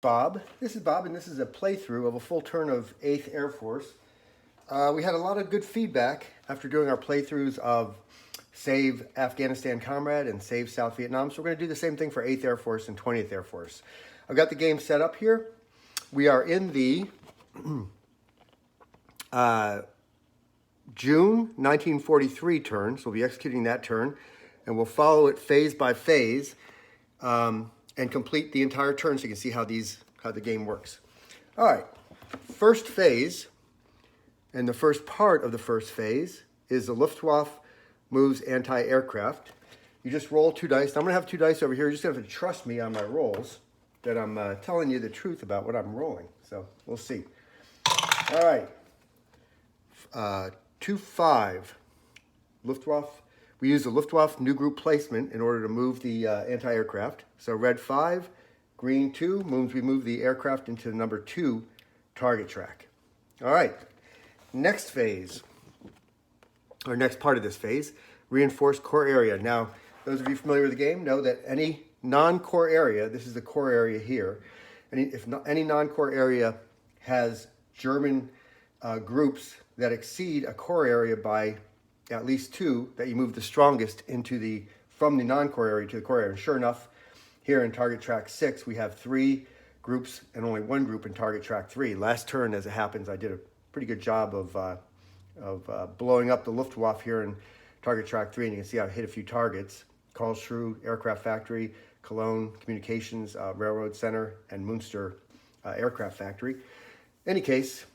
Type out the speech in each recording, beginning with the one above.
Bob. This is Bob, and this is a playthrough of a full turn of 8th Air Force. We had a lot of good feedback after doing our playthroughs of Save Afghanistan Comrade and Save South Vietnam, so we're going to do the same thing for 8th Air Force and 20th Air Force. I've got the game set up here. We are in the June 1943 turn, so we'll be executing that turn, and we'll follow it phase by phase. And complete the entire turn so you can see how the game works. All right, first phase, and the first part of the first phase is the Luftwaffe moves anti-aircraft. You just roll 2 dice. I'm gonna have 2 dice over here. You're just gonna have to trust me on my rolls that I'm telling you the truth about what I'm rolling. So we'll see. All right, 2-5, Luftwaffe. We use the Luftwaffe new group placement in order to move the anti-aircraft. So red 5, green 2 means we move the aircraft into the number 2 target track. All right, next phase, or next part of this phase, reinforced core area. Now, those of you familiar with the game know that any non-core area, this is the core area here, if any non-core area has German groups that exceed a core area by at least 2, that you move the strongest from the non-core area to the core area. And sure enough, here in target track 6, we have 3 groups and only 1 group in target track 3. Last turn, as it happens, I did a pretty good job of blowing up the Luftwaffe here in target track 3, and you can see I hit a few targets: Karlsruhe Aircraft Factory, Cologne Communications Railroad Center, and Münster Aircraft Factory. In any case,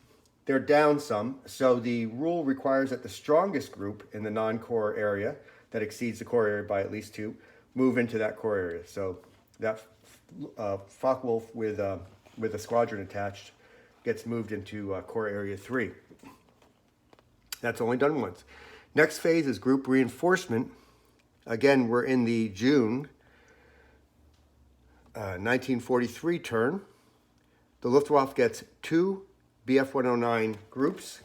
they're down some, so the rule requires that the strongest group in the non-core area that exceeds the core area by at least 2 move into that core area. So that Focke-Wulf with a squadron attached gets moved into core area 3. That's only done once. Next phase is group reinforcement. Again, we're in the June 1943 turn. The Luftwaffe gets 2 BF-109 groups,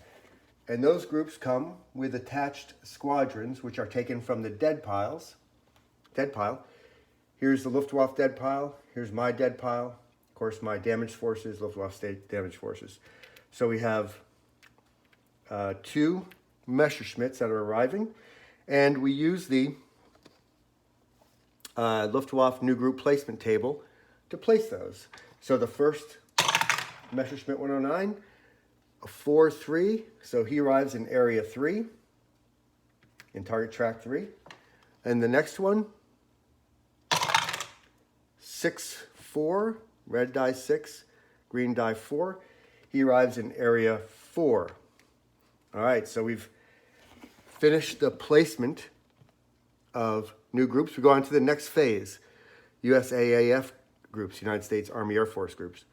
and those groups come with attached squadrons, which are taken from the dead pile. Here's the Luftwaffe dead pile. Here's my dead pile. Of course, my damaged forces, Luftwaffe state damaged forces. So we have 2 Messerschmitts that are arriving, and we use the Luftwaffe new group placement table to place those. So the first Messerschmitt 109, a 4-3, so he arrives in area 3, in target track 3. And the next one, 6-4, red die 6, green die 4, he arrives in area 4. All right, so we've finished the placement of new groups. We go on to the next phase, USAAF groups, United States Army Air Force groups.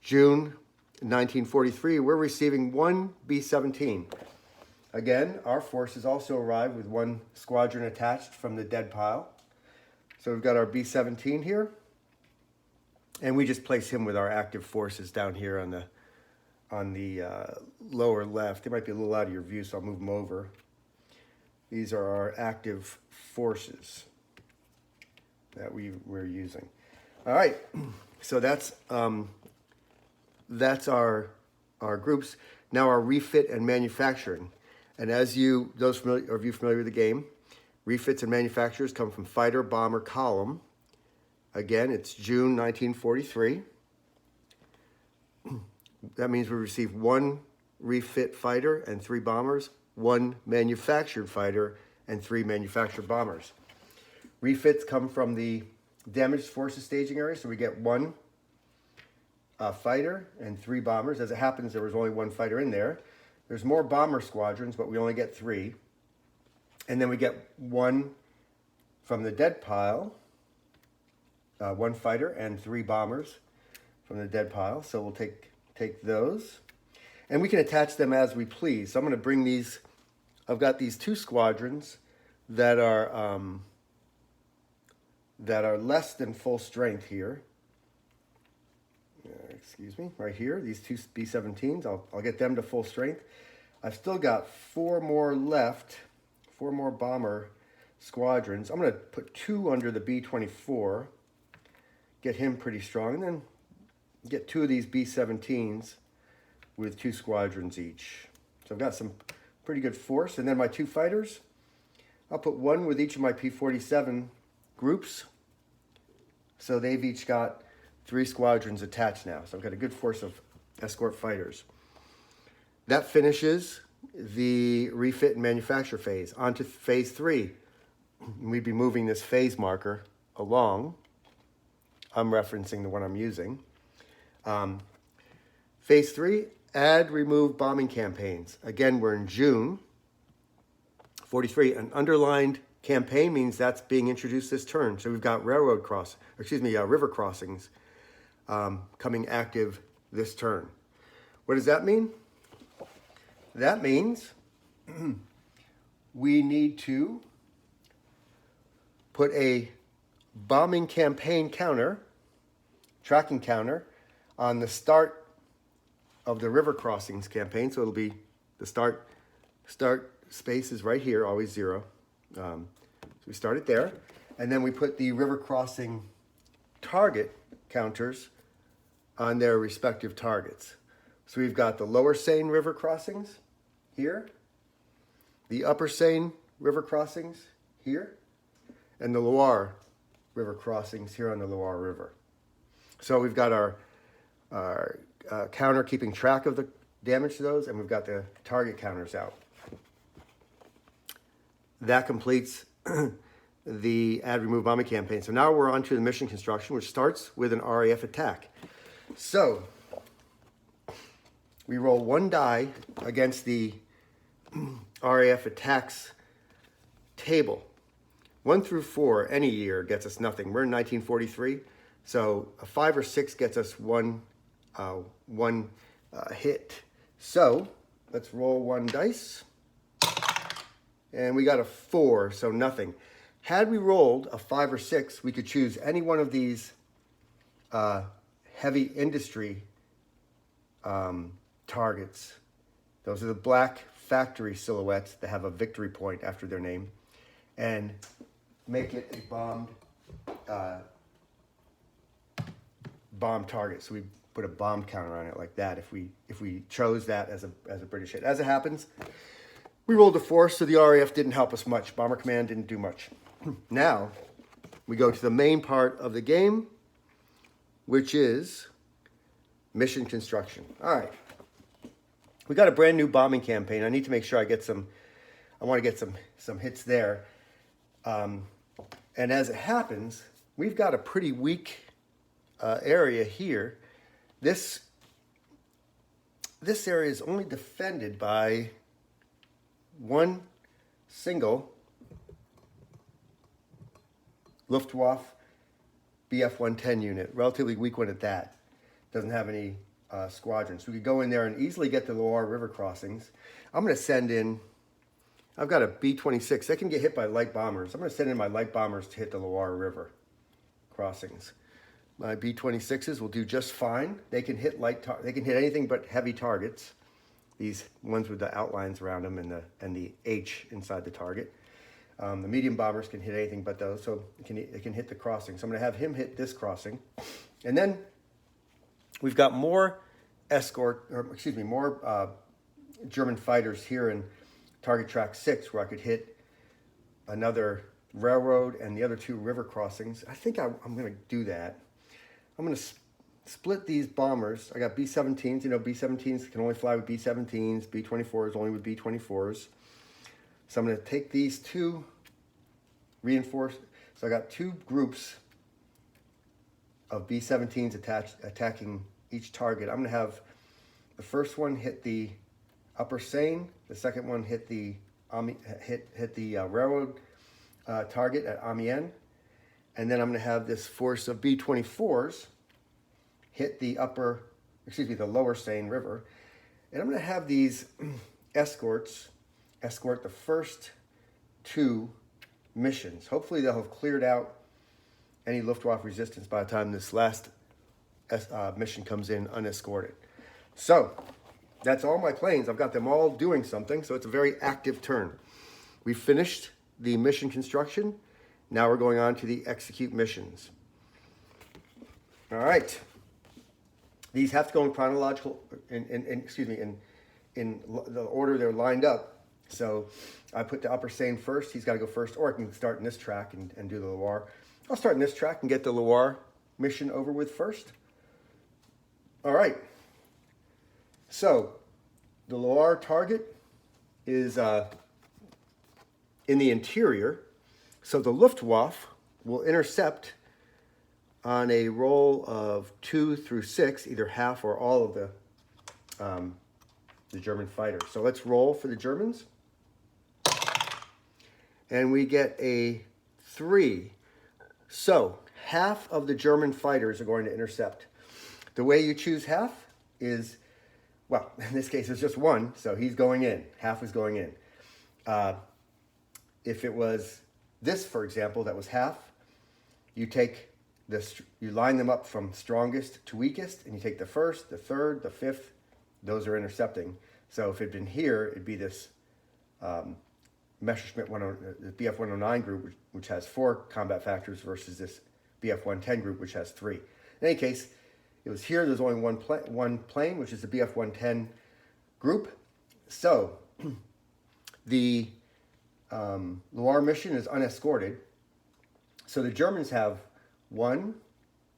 June 1943, we're receiving 1 B-17. Again, our forces also arrived with 1 squadron attached from the dead pile. So we've got our B-17 here, and we just place him with our active forces down here on the lower left. They might be a little out of your view, so I'll move them over. These are our active forces that we're using. All right, so that's our groups. Now our refit and manufacturing. And as those of you familiar with the game, refits and manufacturers come from fighter bomber column. Again, it's June 1943. That means we receive 1 refit fighter and 3 bombers, 1 manufactured fighter and 3 manufactured bombers. Refits come from the damaged forces staging area, so we get 1 fighter and 3 bombers. As it happens, there was only 1 fighter in there. There's more bomber squadrons, but we only get 3. And then we get 1 from the dead pile, 1 fighter and 3 bombers from the dead pile. So we'll take those, and we can attach them as we please. So I'm going to bring these. I've got these 2 squadrons that are less than full strength here. Excuse me, right here, these 2 B-17s, I'll get them to full strength. I've still got 4 more left, 4 more bomber squadrons. I'm going to put 2 under the B-24, get him pretty strong, and then get 2 of these B-17s with 2 squadrons each. So I've got some pretty good force. And then my 2 fighters, I'll put 1 with each of my P-47 groups. So they've each got 3 squadrons attached now. So I've got a good force of escort fighters. That finishes the refit and manufacture phase. On to phase 3. We'd be moving this phase marker along. I'm referencing the one I'm using. Phase 3, add, remove bombing campaigns. Again, we're in June. 43, an underlined campaign means that's being introduced this turn. So we've got river crossings coming active this turn. What does that mean? That means we need to put a bombing campaign counter, tracking counter, on the start of the river crossings campaign. So it'll be the start space is right here, always 0. So we start it there. And then we put the river crossing target counters on their respective targets. So we've got the lower Seine river crossings here, the upper Seine river crossings here, and the Loire river crossings here on the Loire River. So we've got our counter keeping track of the damage to those, and we've got the target counters out. That completes the add, remove, bombing campaign. So now we're on to the mission construction, which starts with an RAF attack. So we roll 1 die against the RAF attacks table. 1 through 4 any year gets us nothing. We're in 1943, so a 5 or 6 gets us one hit. So let's roll 1 dice, and we got a 4, so nothing. Had we rolled a 5 or 6, we could choose any one of these heavy industry targets. Those are the black factory silhouettes that have a victory point after their name, and make it a bomb target. So we put a bomb counter on it like that if we chose that as a British hit. As it happens, we rolled a 4, so the RAF didn't help us much. Bomber Command didn't do much. Now we go to the main part of the game, which is mission construction. All right. We got a brand new bombing campaign. I need to make sure I want to get some hits there. And as it happens, we've got a pretty weak area here. This area is only defended by 1 single Luftwaffe Bf-110 unit, relatively weak one at that. Doesn't have any squadrons. So we could go in there and easily get the Loire River crossings. I'm going to send in, I've got a B-26. They can get hit by light bombers. I'm going to send in my light bombers to hit the Loire River crossings. My B-26s will do just fine. They can hit they can hit anything but heavy targets. These ones with the outlines around them and the H inside the target. The medium bombers can hit anything but those, so it can hit the crossing. So I'm going to have him hit this crossing. And then we've got more German fighters here in target track 6, where I could hit another railroad and the other 2 river crossings. I think I'm going to do that. I'm going to split these bombers. I got B-17s. You know, B-17s can only fly with B-17s. B-24s only with B-24s. So I'm going to take these 2 reinforced. So I got 2 groups of B-17s attacking each target. I'm going to have the first one hit the upper Seine. The second one hit the railroad target at Amiens. And then I'm going to have this force of B-24s hit the lower Seine River. And I'm going to have these escorts escort the first 2 missions. Hopefully they'll have cleared out any Luftwaffe resistance by the time this last mission comes in unescorted. So that's all my planes. I've got them all doing something, so it's a very active turn. We finished the mission construction. Now we're going on to the execute missions. All right. These have to go in chronological, in the order they're lined up. So I put the Upper Seine first. He's got to go first, or I can start in this track and do the Loire. I'll start in this track and get the Loire mission over with first. All right. So the Loire target is in the interior. So the Luftwaffe will intercept on a roll of 2 through 6, either half or all of the German fighters. So let's roll for the Germans. And we get a 3. So half of the German fighters are going to intercept. The way you choose half is, well, in this case it's just 1, so he's going in. Half is going in. If it was this, for example, that was half, you take this, you line them up from strongest to weakest, and you take the first, the third, the fifth. Those are intercepting. So if it had been here, it'd be this Messerschmitt the BF 109 group, which has 4 combat factors, versus this BF 110 group, which has 3. In any case, it was here. There's only one plane, which is the BF 110 group. So the Loire mission is unescorted. So the Germans have 1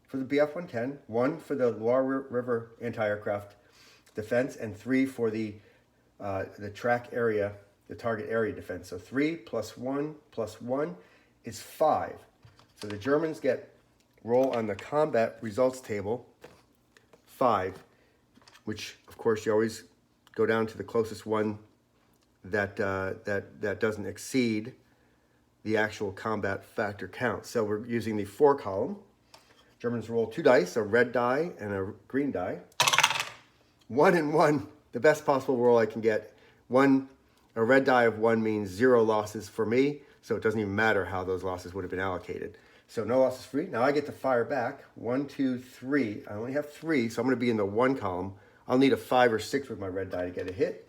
for the BF 110, 1 for the Loire River anti-aircraft defense, and 3 for the track area, the target area defense. So 3 plus 1 plus 1 is 5. So the Germans roll on the combat results table 5, which of course you always go down to the closest one that doesn't exceed the actual combat factor count. So we're using the 4 column. Germans roll 2 dice, a red die and a green die. 1 and 1, the best possible roll I can get. A red die of 1 means 0 losses for me, so it doesn't even matter how those losses would have been allocated. So no losses for me. Now I get to fire back. 1, 2, 3. I only have 3, so I'm going to be in the 1 column. I'll need a 5 or 6 with my red die to get a hit.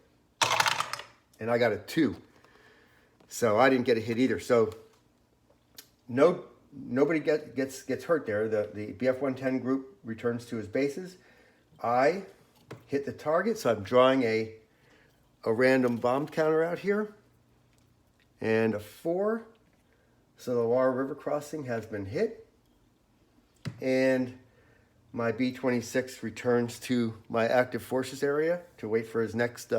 And I got a 2. So I didn't get a hit either. So nobody gets hurt there. The BF 110 group returns to his bases. I hit the target, so I'm drawing a random bomb counter out here. And a 4. So the Loire River crossing has been hit. And my B-26 returns to my active forces area to wait for his next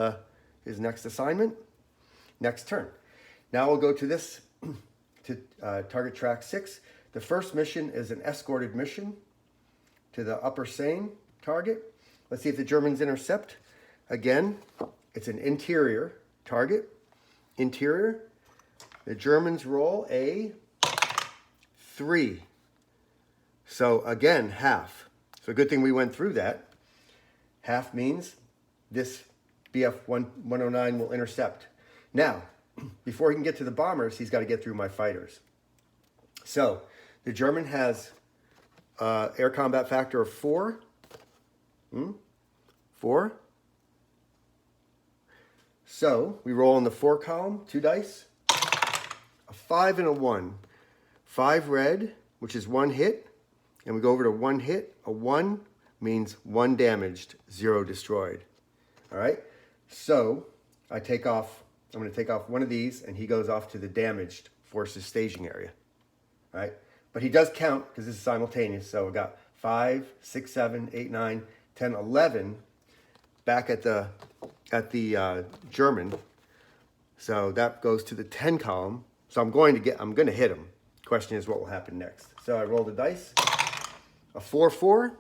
assignment, next turn. Now we'll go to this, to target track 6. The first mission is an escorted mission to the Upper Seine target. Let's see if the Germans intercept. Again, it's an interior target. Interior. The Germans roll a 3. So again, half. So good thing we went through that. Half means this BF 109 will intercept. Now, before he can get to the bombers, he's got to get through my fighters. So the German has air combat factor of 4. 4. So we roll in the 4 column, 2 dice. A 5 and a 1. 5 red, which is 1 hit. And we go over to 1 hit. A 1 means 1 damaged, 0 destroyed. All right. So I'm going to take off 1 of these, and he goes off to the damaged forces staging area. All right. But he does count because this is simultaneous. So we got 5, 6, 7, 8, 9, 10, 11 back at the German. So that goes to the 10 column. So I'm going to hit him. Question is what will happen next. So I roll the dice. A 4, 4.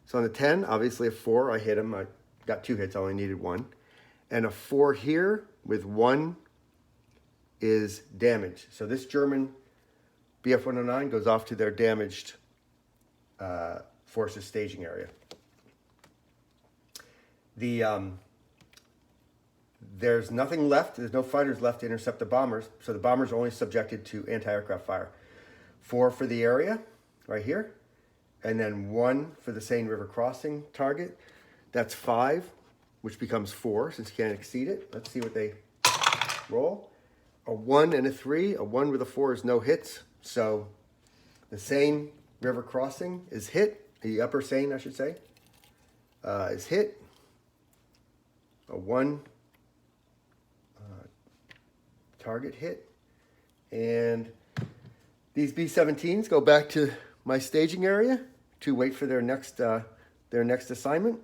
So on the 10, obviously a 4, I hit him. I got 2 hits, I only needed 1. And a 4 here with 1 is damage. So this German BF 109 goes off to their damaged forces staging area. There's nothing left. There's no fighters left to intercept the bombers. So the bombers are only subjected to anti-aircraft fire. 4 for the area, right here. And then 1 for the Seine River crossing target. That's 5, which becomes 4 since you can't exceed it. Let's see what they roll. A 1 and a 3. A 1 with a 4 is no hits. So the Seine River crossing is hit. The Upper Seine, I should say. is hit. A 1 target hit. And these B-17s go back to my staging area to wait for their next assignment,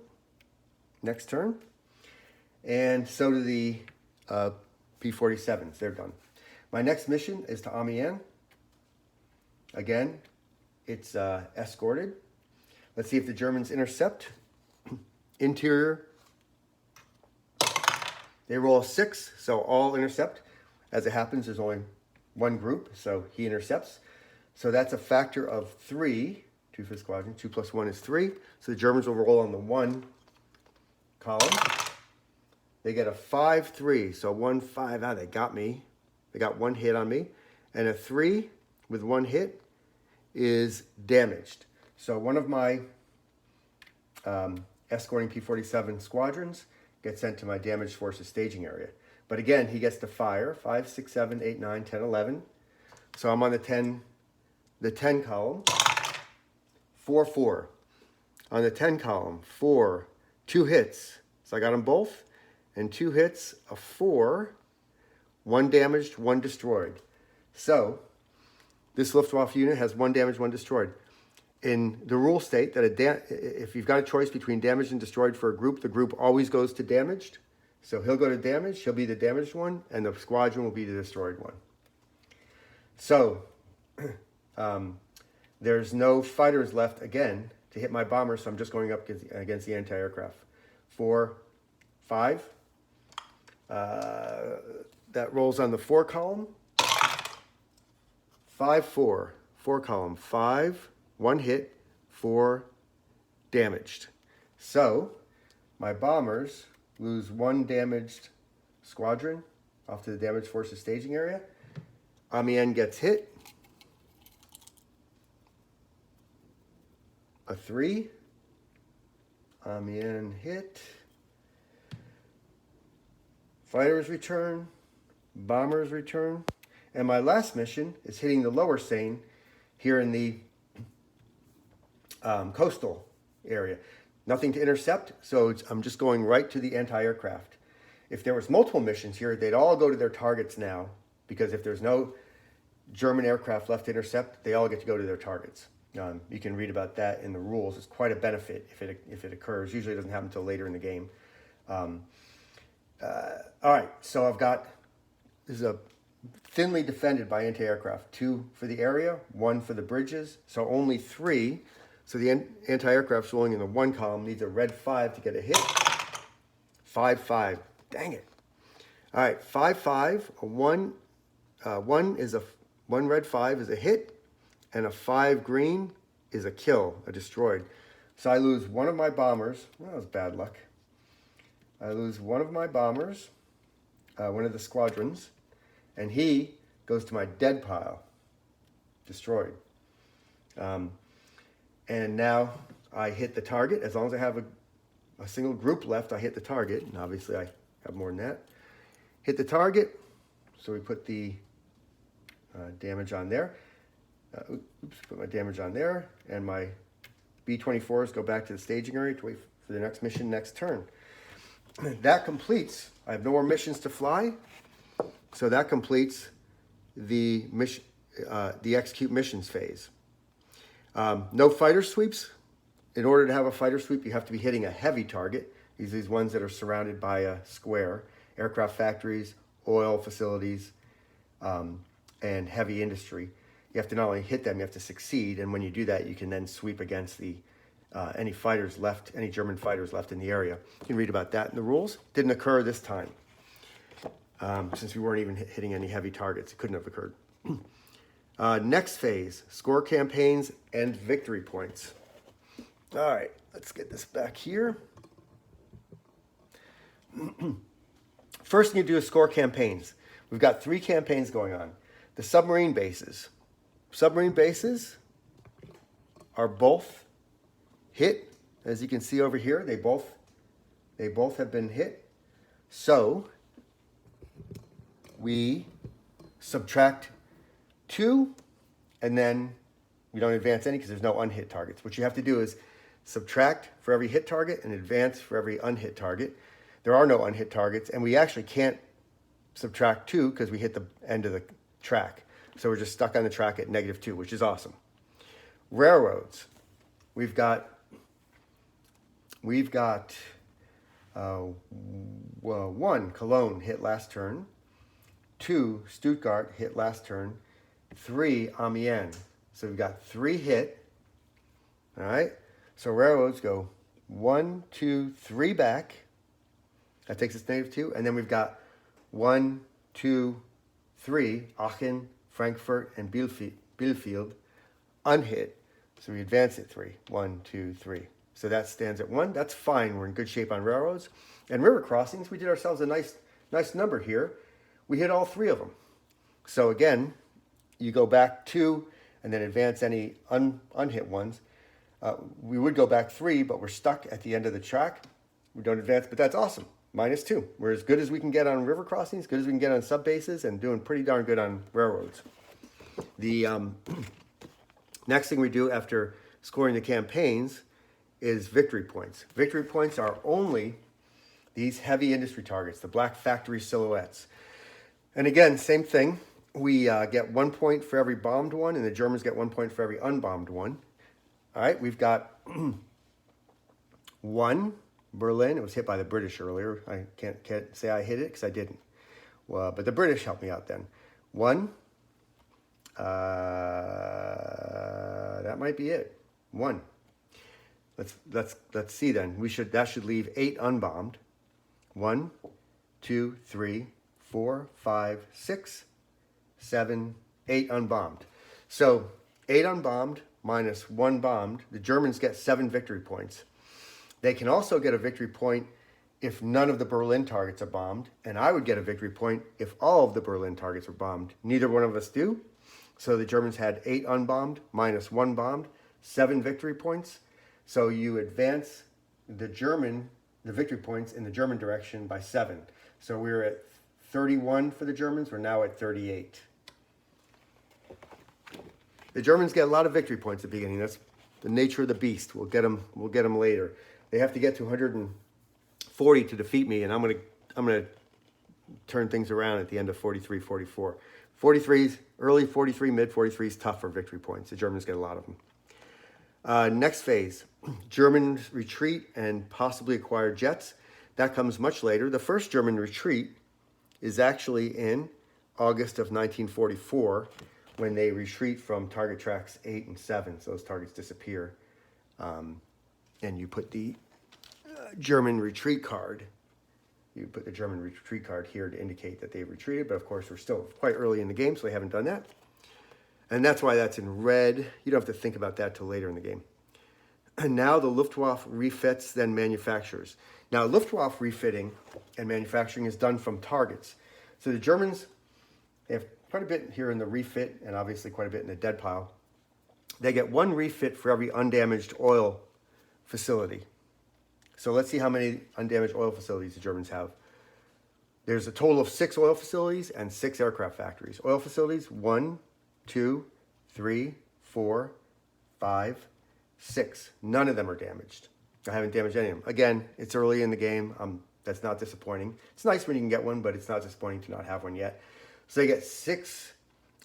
next turn. And so do the P-47s. They're done. My next mission is to Amiens. Again, it's escorted. Let's see if the Germans intercept. Interior. They roll a 6, so all intercept. As it happens, there's only one group, so he intercepts. So that's a factor of 3, 2 for the squadron. 2 plus 1 is 3. So the Germans will roll on the 1 column. They get a 5-3, so 1, 5. Ah, they got me. They got 1 hit on me. And a 3 with 1 hit is damaged. So one of my escorting P-47 squadrons gets sent to my damaged forces staging area. But again, he gets to fire 5, 6, 7, 8, 9, 10, 11. So I'm on the 10 column. 4, 4. On the 10 column, 4, 2 hits. So I got them both. And 2 hits, a 4, 1 damaged, 1 destroyed. So this Luftwaffe unit has 1 damaged, 1 destroyed. In the rules state that if you've got a choice between damaged and destroyed for a group, the group always goes to damaged. So he'll go to damaged, he'll be the damaged one, and the squadron will be the destroyed one. So there's no fighters left again to hit my bombers, so I'm just going up against the anti-aircraft. 4, 5. That rolls on the 4 column. 5, 4. 4 column. 5, 1 hit, 4 damaged. So my bombers lose 1 damaged squadron off to the damaged forces staging area. Amiens gets hit. A 3. Amiens hit. Fighters return. Bombers return. And my last mission is hitting the lower Seine here in the coastal area. Nothing to intercept, so I'm just going right to the anti-aircraft. If there was multiple missions here, they'd all go to their targets now, because if there's no German aircraft left to intercept, they all get to go to their targets. You can read about that in the rules. It's quite a benefit if it occurs. Usually it doesn't happen until later in the game. All right, so this is a thinly defended by anti-aircraft. 2 for the area, 1 for the bridges, so only 3. So the anti-aircraft's rolling in the 1 column, needs a red 5 to get a hit. 5, 5, dang it. All right, 5, 5, a 1, 1 red 5 is a hit, and a 5 green is a kill, a destroyed. So I lose one of my bombers. Well, that was bad luck. I lose one of my bombers, one of the squadrons, and he goes to my dead pile, destroyed. And now I hit the target. As long as I have a single group left, I hit the target. And obviously I have more than that. Hit the target. So we put the damage on there. Put my damage on there. And my B-24s go back to the staging area to wait for the next mission next turn. That completes. I have no more missions to fly. So that completes the mission, the execute missions phase. No fighter sweeps. In order to have a fighter sweep, you have to be hitting a heavy target. These ones that are surrounded by a square. Aircraft factories, oil facilities, and heavy industry. You have to not only hit them, you have to succeed. And when you do that, you can then sweep against any fighters left, any German fighters left in the area. You can read about that in the rules. Didn't occur this time. Since we weren't even hitting any heavy targets. It couldn't have occurred. Next phase, score campaigns and victory points. All right, let's get this back here. First thing you do is score campaigns. We've got 3 campaigns going on. The submarine bases. Submarine bases are both hit. As you can see over here, they both have been hit. So we subtract 2, and then we don't advance any because there's no unhit targets. What you have to do is subtract for every hit target, and advance for every unhit target. There are no unhit targets, and we actually can't subtract 2 because we hit the end of the track. So we're just stuck on the track at -2, which is awesome. Railroads. We've got 1, Cologne hit last turn. 2, Stuttgart hit last turn. 3, Amiens. So we've got 3 hit. All right. So railroads go 1, 2, 3 back. That takes us to -2. And then we've got 1, 2, 3, Aachen, Frankfurt, and Bielefeld unhit. So we advance it 3. 1, 2, 3. So that stands at 1. That's fine. We're in good shape on railroads. And river crossings, we did ourselves a nice number here. We hit all 3 of them. So again, you go back 2 and then advance any unhit ones. We would go back 3, but we're stuck at the end of the track. We don't advance, but that's awesome. -2. We're as good as we can get on river crossings, good as we can get on sub bases, and doing pretty darn good on railroads. The next thing we do after scoring the campaigns is victory points. Victory points are only these heavy industry targets, the black factory silhouettes. And again, same thing. We get 1 point for every bombed one, and the Germans get 1 point for every unbombed one. All right, we've got 1, Berlin. It was hit by the British earlier. I can't say I hit it because I didn't. Well, but the British helped me out then. 1. That might be it. 1. Let's see then. That should leave 8 unbombed. 1, 2, 3, 4, 5, 6, 7, 8 unbombed. So 8 unbombed minus 1 bombed. The Germans get 7 victory points. They can also get a victory point if none of the Berlin targets are bombed, and I would get a victory point if all of the Berlin targets are bombed. Neither one of us do. So the Germans had 8 unbombed minus 1 bombed, 7 victory points. So you advance the victory points in the German direction by 7. So we were at 31 for the Germans. We're now at 38. The Germans get a lot of victory points at the beginning. That's the nature of the beast. We'll get them later. They have to get to 140 to defeat me, and I'm gonna turn things around at the end of 43, 44. 43's early 43, mid 43 is tough for victory points. The Germans get a lot of them. Next phase, Germans retreat and possibly acquire jets. That comes much later. The first German retreat is actually in August of 1944 when they retreat from target tracks 8 and 7. So those targets disappear. And you put the German retreat card. You put the German retreat card here to indicate that they've retreated. But of course, we're still quite early in the game, so they haven't done that. And that's why that's in red. You don't have to think about that till later in the game. And now the Luftwaffe refits, then manufactures. Now, Luftwaffe refitting and manufacturing is done from targets. So the Germans, they have quite a bit here in the refit and obviously quite a bit in the dead pile. They get 1 refit for every undamaged oil facility. So let's see how many undamaged oil facilities the Germans have. There's a total of 6 oil facilities and 6 aircraft factories. Oil facilities, 1, 2, 3, 4, 5, 6. None of them are damaged. I haven't damaged any of them. Again, it's early in the game. That's not disappointing. It's nice when you can get one, but it's not disappointing to not have one yet. So they get 6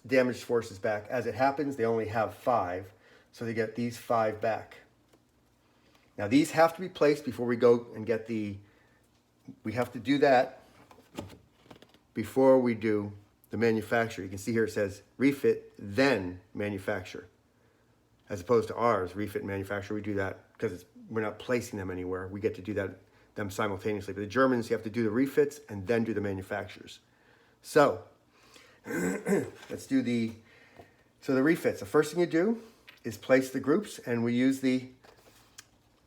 damaged forces back. As it happens, they only have 5. So they get these 5 back. Now these have to be placed before we go and get we have to do that before we do the manufacture. You can see here it says refit, then manufacture. As opposed to ours, refit and manufacture, we do that because we're not placing them anywhere. We get to do them simultaneously. But the Germans, you have to do the refits and then do the manufactures. So let's do the refits. The first thing you do is place the groups, and we use the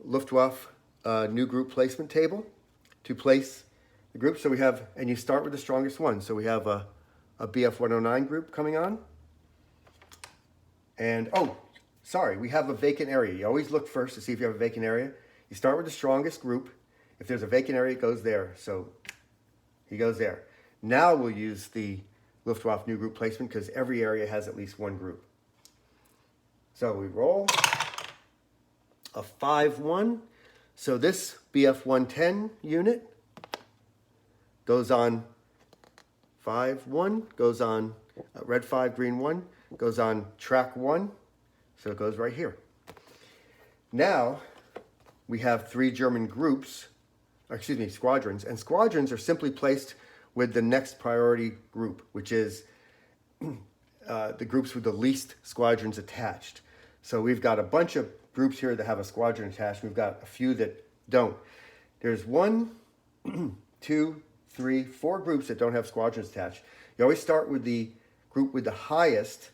Luftwaffe new group placement table to place the group. So we have, and you start with the strongest one. So we have a BF 109 group coming on. And, we have a vacant area. You always look first to see if you have a vacant area. You start with the strongest group. If there's a vacant area, it goes there. So he goes there. Now we'll use the Luftwaffe new group placement because every area has at least one group. So we roll. a 5-1. So this BF-110 unit goes on 5-1, goes on red 5, green 1, goes on track 1. So it goes right here. Now we have 3 German groups, squadrons. And squadrons are simply placed with the next priority group, which is the groups with the least squadrons attached. So we've got a bunch of groups here that have a squadron attached. We've got a few that don't. There's 1, 2, 3, 4 groups that don't have squadrons attached. You always start with the group with the highest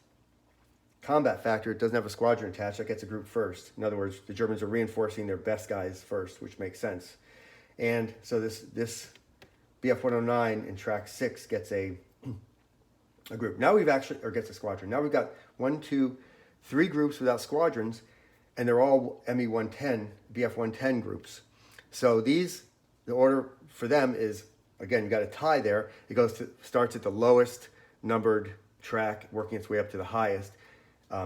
combat factor. It doesn't have a squadron attached. That gets a group first. In other words, the Germans are reinforcing their best guys first, which makes sense. And so this BF-109 in track 6 gets a group. Now we've actually, or gets a squadron. Now we've got 1, 2, 3 groups without squadrons, and they're all ME-110, BF-110 groups. So these, the order for them is, again, you got a tie there. It starts at the lowest numbered track, working its way up to the highest,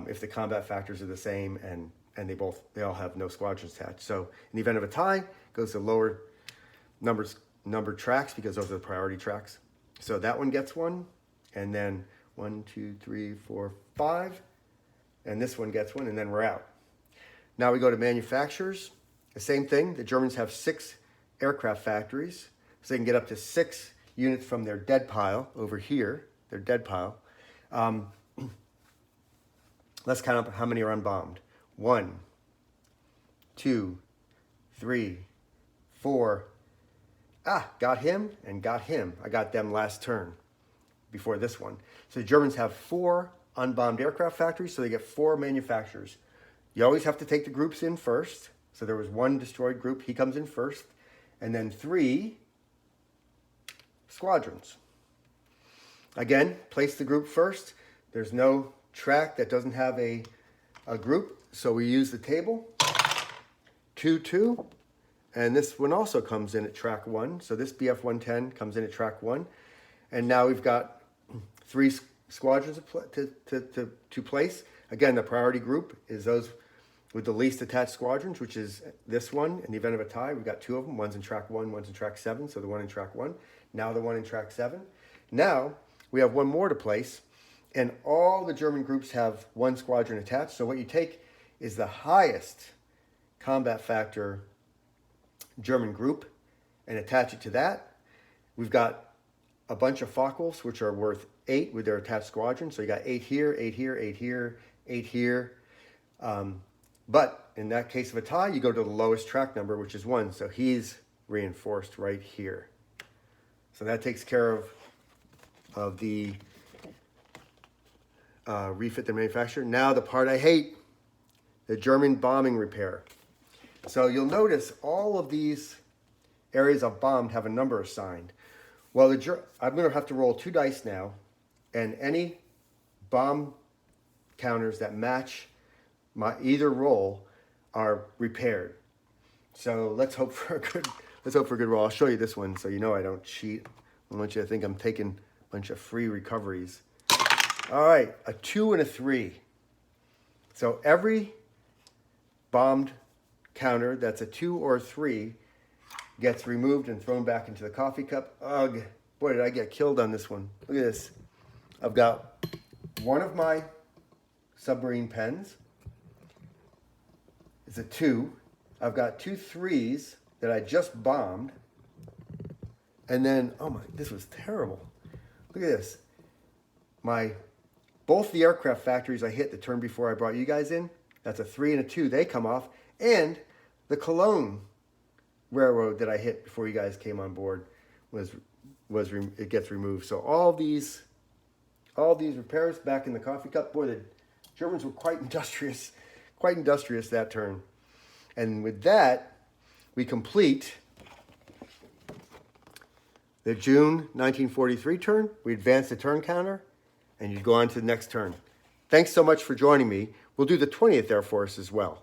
if the combat factors are the same and they all have no squadrons attached. So in the event of a tie, it goes to lower numbered tracks because those are the priority tracks. So that one gets one, and then 1, 2, 3, 4, 5, and this one gets one, and then we're out. Now we go to manufacturers. The same thing. The Germans have 6 aircraft factories, so they can get up to 6 units from their dead pile over here, their dead pile. Let's count up how many are unbombed. 1, 2, 3, 4. Got him and got him. I got them last turn before this one. So the Germans have 4 unbombed aircraft factories, so they get 4 manufacturers. You always have to take the groups in first. So there was 1 destroyed group. He comes in first. And then 3 squadrons. Again, place the group first. There's no track that doesn't have a group, so we use the table. 2, 2. And this one also comes in at track 1. So this BF-110 comes in at track 1. And now we've got 3 squadrons to place. Again, the priority group is those with the least attached squadrons, which is this one. In the event of a tie, we've got 2 of them. One's in track 1, one's in track 7. So the one in track 1. Now the one in track 7. Now we have 1 more to place. And all the German groups have 1 squadron attached. So what you take is the highest combat factor German group and attach it to that. We've got a bunch of Fokkels, which are worth 8 with their attached squadron. So you got 8 here, 8 here, 8 here, 8 here. But in that case of a tie, you go to the lowest track number, which is 1. So he's reinforced right here. So that takes care of the refit the manufacturer. Now the part I hate, the German bombing repair. So you'll notice all of these areas I've bombed have a number assigned. Well, I'm going to have to roll 2 dice now, and any bomb counters that match my either roll are repaired. So let's hope for a good roll. I'll show you this one so you know I don't cheat. I want you to think I'm taking a bunch of free recoveries. All right, a 2 and a 3. So every bombed counter that's a 2 or 3 gets removed and thrown back into the coffee cup. Ugh, boy, did I get killed on this one. Look at this. I've got 1 of my submarine pens. It's a 2. I've got 2 3s that I just bombed. And then, oh my, this was terrible. Look at this. Both the aircraft factories I hit the turn before I brought you guys in, that's a 3 and a 2. They come off. And the Cologne railroad that I hit before you guys came on board it gets removed. So all these repairs back in the coffee cup. Boy, the Germans were quite industrious that turn. And with that, we complete the June 1943 turn. We advance the turn counter, and you go on to the next turn. Thanks so much for joining me. We'll do the 20th Air Force as well.